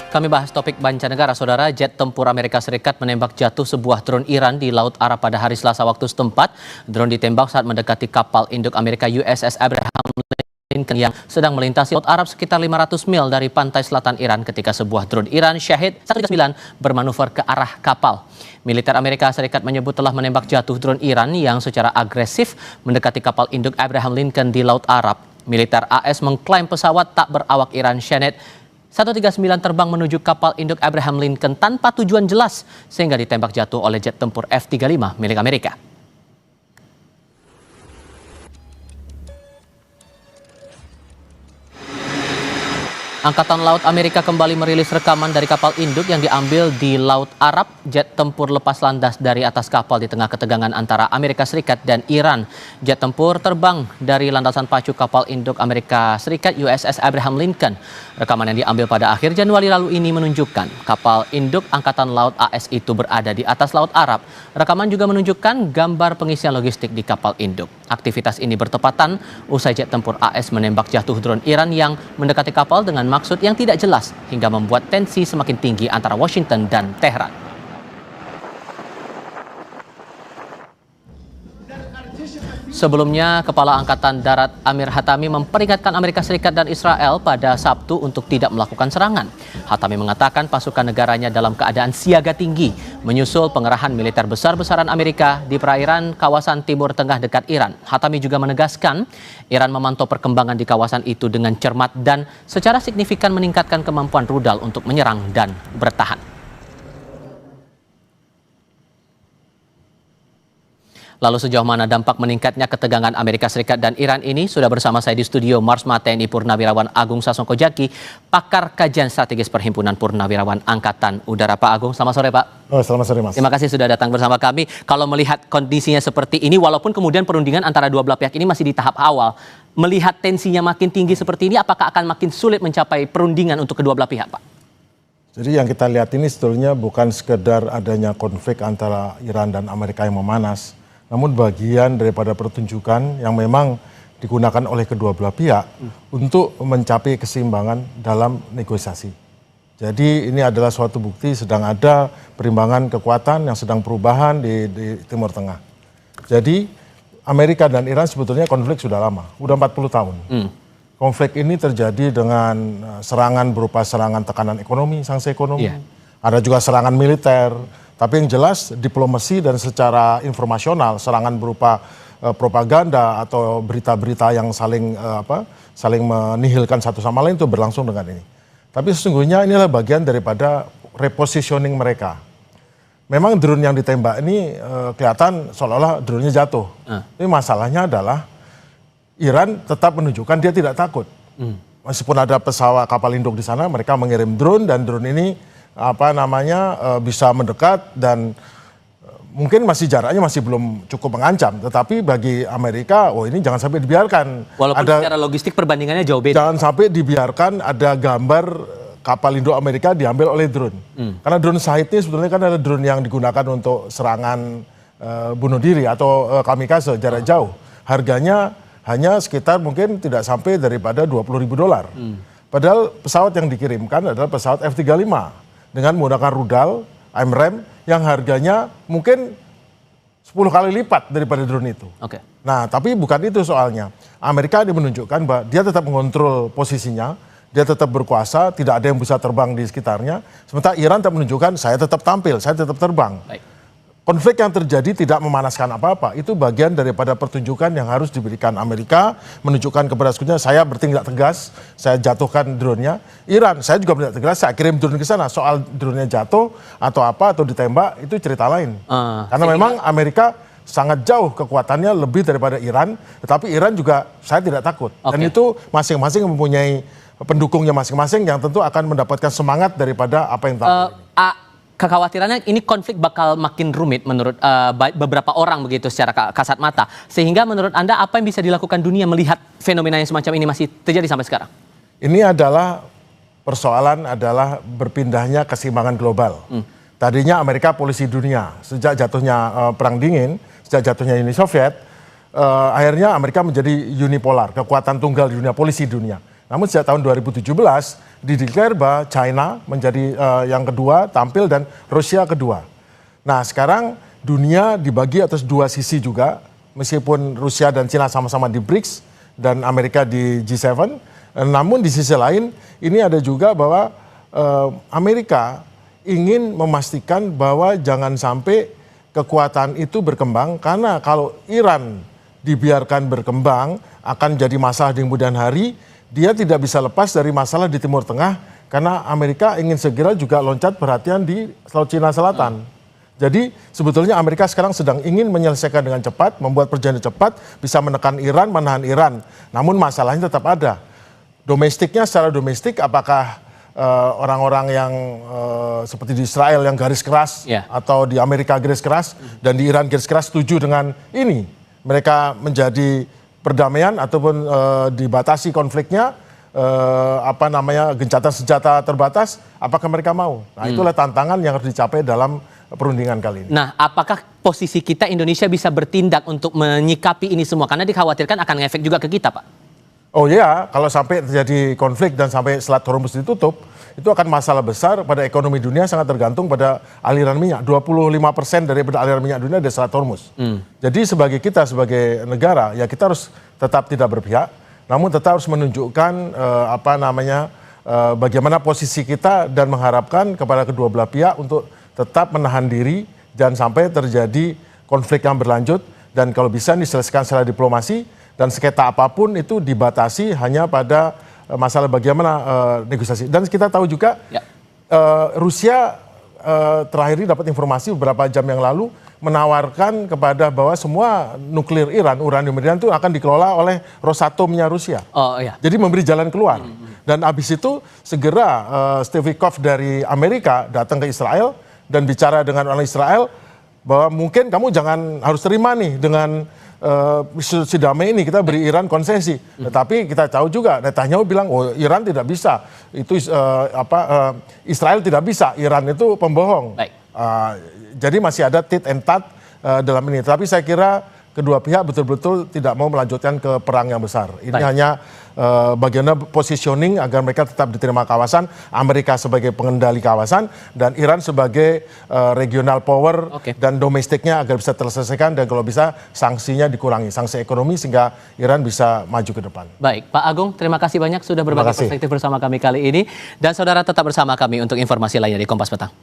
Kami bahas topik mancanegara, saudara. Jet tempur Amerika Serikat menembak jatuh sebuah drone Iran di Laut Arab pada hari Selasa waktu setempat. Drone ditembak saat mendekati kapal induk Amerika USS Abraham Lincoln yang sedang melintasi Laut Arab sekitar 500 mil dari pantai selatan Iran ketika sebuah drone Iran Shahid 139 bermanuver ke arah kapal. Militer Amerika Serikat menyebut telah menembak jatuh drone Iran yang secara agresif mendekati kapal induk Abraham Lincoln di Laut Arab. Militer AS mengklaim pesawat tak berawak Iran Shahid 139 terbang menuju kapal induk Abraham Lincoln tanpa tujuan jelas sehingga ditembak jatuh oleh jet tempur F-35 milik Amerika. Angkatan Laut Amerika kembali merilis rekaman dari kapal induk yang diambil di Laut Arab. Jet tempur lepas landas dari atas kapal di tengah ketegangan antara Amerika Serikat dan Iran. Jet tempur terbang dari landasan pacu kapal induk Amerika Serikat USS Abraham Lincoln. Rekaman yang diambil pada akhir Januari lalu ini menunjukkan kapal induk Angkatan Laut AS itu berada di atas Laut Arab. Rekaman juga menunjukkan gambar pengisian logistik di kapal induk. Aktivitas ini bertepatan usai jet tempur AS menembak jatuh drone Iran yang mendekati kapal dengan maksud yang tidak jelas hingga membuat tensi semakin tinggi antara Washington dan Teheran. Sebelumnya, Kepala Angkatan Darat Amir Hatami memperingatkan Amerika Serikat dan Israel pada Sabtu untuk tidak melakukan serangan. Hatami mengatakan pasukan negaranya dalam keadaan siaga tinggi menyusul pengerahan militer besar-besaran Amerika di perairan kawasan Timur Tengah dekat Iran. Hatami juga menegaskan Iran memantau perkembangan di kawasan itu dengan cermat dan secara signifikan meningkatkan kemampuan rudal untuk menyerang dan bertahan. Lalu sejauh mana dampak meningkatnya ketegangan Amerika Serikat dan Iran ini? Sudah bersama saya di studio Marsma TNI Purnawirawan Agung Sasongko Jaki, pakar kajian strategis Perhimpunan Purnawirawan Angkatan Udara. Pak Agung, selamat sore Pak. Oh, selamat sore Mas. Terima kasih sudah datang bersama kami. Kalau melihat kondisinya seperti ini, walaupun kemudian perundingan antara dua belah pihak ini masih di tahap awal, melihat tensinya makin tinggi seperti ini, apakah akan makin sulit mencapai perundingan untuk kedua belah pihak Pak? Jadi yang kita lihat ini sebetulnya bukan sekedar adanya konflik antara Iran dan Amerika yang memanas, namun bagian daripada pertunjukan yang memang digunakan oleh kedua belah pihak untuk mencapai keseimbangan dalam negosiasi. Jadi ini adalah suatu bukti sedang ada perimbangan kekuatan yang sedang perubahan di Timur Tengah. Jadi Amerika dan Iran sebetulnya konflik sudah lama, sudah 40 tahun. Konflik ini terjadi dengan serangan berupa serangan tekanan ekonomi, sanksi ekonomi. Ada juga serangan militer. Tapi yang jelas diplomasi dan secara informasional serangan berupa propaganda atau berita-berita yang saling menihilkan satu sama lain itu berlangsung dengan ini. Tapi sesungguhnya inilah bagian daripada repositioning mereka. Memang drone yang ditembak ini kelihatan seolah-olah drone-nya jatuh. Tapi masalahnya adalah Iran tetap menunjukkan dia tidak takut. Meskipun ada pesawat kapal induk di sana, mereka mengirim drone dan drone ini bisa mendekat dan mungkin jaraknya masih belum cukup mengancam, tetapi bagi Amerika, ini jangan sampai dibiarkan. Walaupun secara logistik perbandingannya jauh beda. Jangan sampai dibiarkan ada gambar kapal induk Amerika diambil oleh drone. Karena drone Shahid ini sebetulnya kan ada drone yang digunakan untuk serangan bunuh diri atau kamikaze jarak jauh. Harganya hanya sekitar mungkin tidak sampai daripada $20.000. Padahal pesawat yang dikirimkan adalah pesawat F-35. Dengan menggunakan rudal AMRAAM yang harganya mungkin 10 kali lipat daripada drone itu. Nah, tapi bukan itu soalnya. Amerika ini menunjukkan bahwa dia tetap mengontrol posisinya, dia tetap berkuasa, tidak ada yang bisa terbang di sekitarnya. Sementara Iran tetap menunjukkan saya tetap tampil, saya tetap terbang. Konflik yang terjadi tidak memanaskan apa-apa. Itu bagian daripada pertunjukan yang harus diberikan Amerika, menunjukkan kepada sekutunya saya bertindak tegas, saya jatuhkan drone-nya. Iran, saya juga bertindak tegas, saya kirim drone ke sana. Soal drone-nya jatuh atau apa atau ditembak itu cerita lain. Karena memang Amerika sangat jauh kekuatannya lebih daripada Iran, tetapi Iran juga saya tidak takut. Dan itu masing-masing mempunyai pendukungnya masing-masing yang tentu akan mendapatkan semangat daripada apa yang tampil ini. Kekhawatirannya ini konflik bakal makin rumit menurut beberapa orang begitu secara kasat mata. Sehingga menurut Anda apa yang bisa dilakukan dunia melihat fenomena yang semacam ini masih terjadi sampai sekarang? Ini adalah persoalan adalah berpindahnya keseimbangan global. Tadinya Amerika polisi dunia. Sejak jatuhnya Perang Dingin, sejak jatuhnya Uni Soviet, akhirnya Amerika menjadi unipolar, kekuatan tunggal di dunia, polisi dunia. Namun sejak tahun 2017 dideklar bahwa China menjadi yang kedua tampil dan Rusia kedua. Nah sekarang dunia dibagi atas dua sisi juga, meskipun Rusia dan China sama-sama di BRICS dan Amerika di G7. Namun di sisi lain ini ada juga bahwa Amerika ingin memastikan bahwa jangan sampai kekuatan itu berkembang, karena kalau Iran dibiarkan berkembang akan jadi masalah di kemudian hari. Dia tidak bisa lepas dari masalah di Timur Tengah karena Amerika ingin segera juga loncat perhatian di Laut Cina Selatan. Jadi sebetulnya Amerika sekarang sedang ingin menyelesaikan dengan cepat, membuat perjanjian cepat, bisa menekan Iran, menahan Iran. Namun masalahnya tetap ada. Domestiknya secara domestik apakah orang-orang yang seperti di Israel yang garis keras atau di Amerika garis keras dan di Iran garis keras setuju dengan ini. Mereka menjadi perdamaian ataupun dibatasi konfliknya, gencatan senjata terbatas, apakah mereka mau? Nah itulah tantangan yang harus dicapai dalam perundingan kali ini. Nah, apakah posisi kita Indonesia bisa bertindak untuk menyikapi ini semua? Karena dikhawatirkan akan ngefek juga ke kita, Pak. Oh iya, kalau sampai terjadi konflik dan sampai Selat Hormuz ditutup, itu akan masalah besar pada ekonomi dunia, sangat tergantung pada aliran minyak. 25% daripada aliran minyak dunia dari Selat Hormuz. Jadi sebagai kita, sebagai negara, ya kita harus tetap tidak berpihak, namun tetap harus menunjukkan bagaimana posisi kita dan mengharapkan kepada kedua belah pihak untuk tetap menahan diri, jangan sampai terjadi konflik yang berlanjut, dan kalau bisa diselesaikan secara diplomasi, dan sengketa apapun itu dibatasi hanya pada masalah bagaimana negosiasi. Dan kita tahu juga Rusia terakhir ini dapat informasi beberapa jam yang lalu menawarkan kepada bahwa semua nuklir Iran, uranium Iran itu akan dikelola oleh Rosatomnya Rusia. Jadi memberi jalan keluar. Dan habis itu segera Steve Witkoff dari Amerika datang ke Israel dan bicara dengan orang Israel bahwa mungkin kamu jangan harus terima nih dengan si damai ini, kita beri Iran konsesi. Tetapi kita tahu juga Netanyahu bilang, oh Iran tidak bisa, itu Israel tidak bisa, Iran itu pembohong. Jadi masih ada tit and tat dalam ini. Tapi saya kira kedua pihak betul-betul tidak mau melanjutkan ke perang yang besar. Ini hanya bagaimana positioning agar mereka tetap diterima kawasan, Amerika sebagai pengendali kawasan, dan Iran sebagai regional power dan domestiknya agar bisa terselesaikan, dan kalau bisa sanksinya dikurangi, sanksi ekonomi, sehingga Iran bisa maju ke depan. Baik, Pak Agung, terima kasih banyak sudah berbagi perspektif bersama kami kali ini, dan saudara tetap bersama kami untuk informasi lainnya di Kompas Petang.